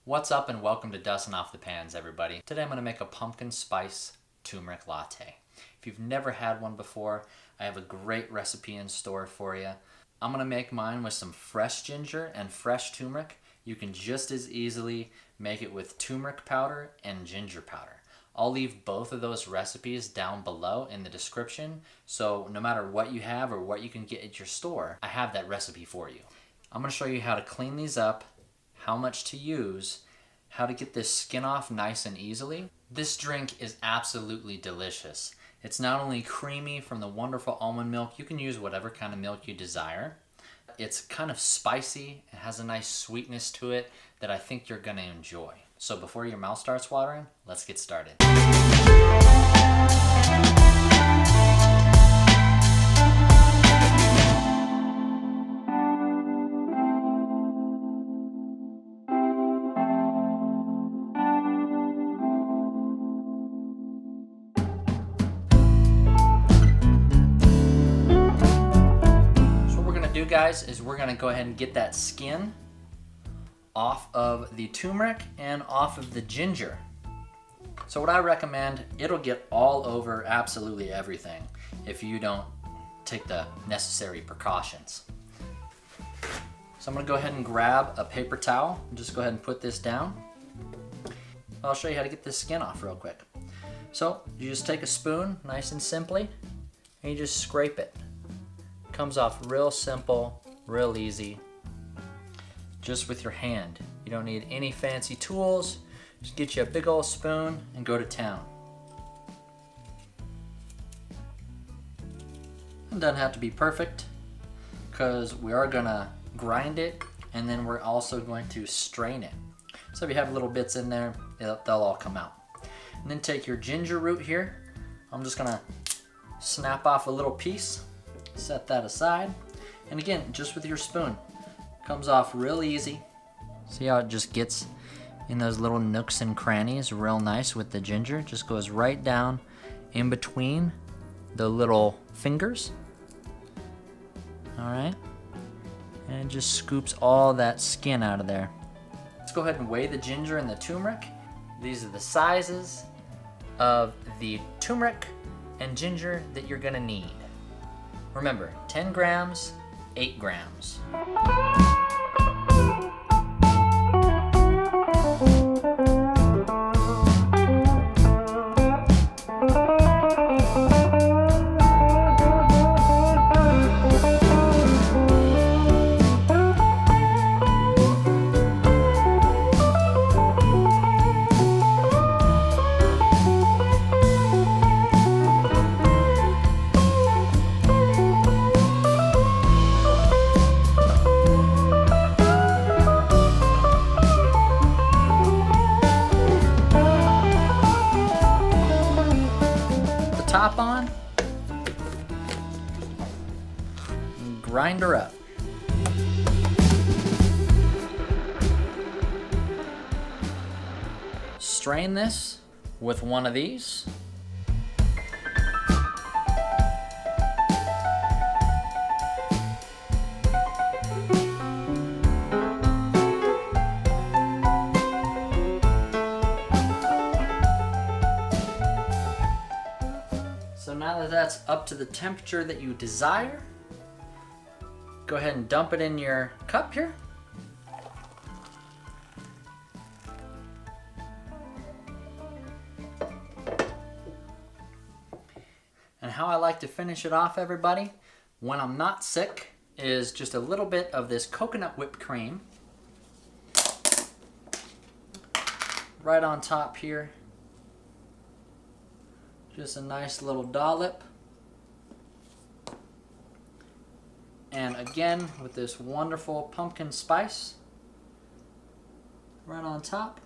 What's up and welcome to Dustin Off the Pans, everybody. Today I'm going to make a pumpkin spice turmeric latte. If you've never had one before, I have a great recipe in store for you. I'm going to make mine with some fresh ginger and fresh turmeric. You can just as easily make it with turmeric powder and ginger powder. I'll leave both of those recipes down below in the description, so no matter what you have or what you can get at your store, I have that recipe for you. I'm going to show you how to clean these up, how much to use, how to get this skin off nice and easily. This drink is absolutely delicious. It's not only creamy from the wonderful almond milk, you can use whatever kind of milk you desire. It's kind of spicy, it has a nice sweetness to it that I think you're going to enjoy. So before your mouth starts watering, let's get started. Guys, is we're gonna go ahead and get that skin off of the turmeric and off of the ginger. So what I recommend, it'll get all over absolutely everything if you don't take the necessary precautions. So I'm gonna go ahead and grab a paper towel and just go ahead and put this down. I'll show you how to get this skin off real quick. So you just take a spoon, nice and simply, and you just scrape it. Comes off real simple, real easy, just with your hand. You don't need any fancy tools. Just get you a big old spoon and go to town. It doesn't have to be perfect because we are gonna grind it and then we're also going to strain it. So if you have little bits in there, they'll all come out. And then take your ginger root here. I'm just gonna snap off a little piece. Set that aside, and again, just with your spoon, comes off real easy. See how it just gets in those little nooks and crannies real nice with the ginger? Just goes right down in between the little fingers. All right, and it just scoops all that skin out of there. Let's go ahead and weigh the ginger and the turmeric. These are the sizes of the turmeric and ginger that you're gonna need. Remember, 10 grams, 8 grams. Top on, and grind her up. Strain this with one of these. So now that that's up to the temperature that you desire, go ahead and dump it in your cup here. And how I like to finish it off, everybody, when I'm not sick, is just a little bit of this coconut whipped cream right on top here. Just a nice little dollop. And again, with this wonderful pumpkin spice right on top.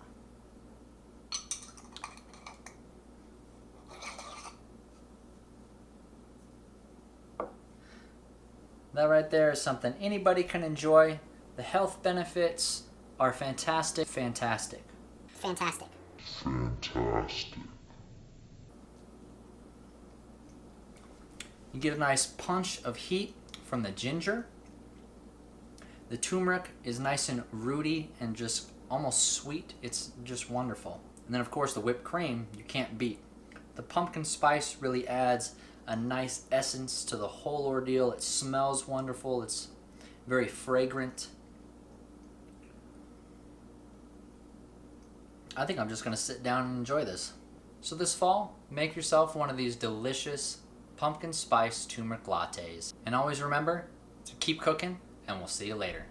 That right there is something anybody can enjoy. The health benefits are fantastic, fantastic. Fantastic. Fantastic. You get a nice punch of heat from the ginger. The turmeric is nice and rooty and just almost sweet. It's just wonderful. And then of course the whipped cream you can't beat. The pumpkin spice really adds a nice essence to the whole ordeal. It smells wonderful. It's very fragrant. I think I'm just going to sit down and enjoy this. So this fall, make yourself one of these delicious pumpkin spice turmeric lattes. And always remember to keep cooking, and we'll see you later.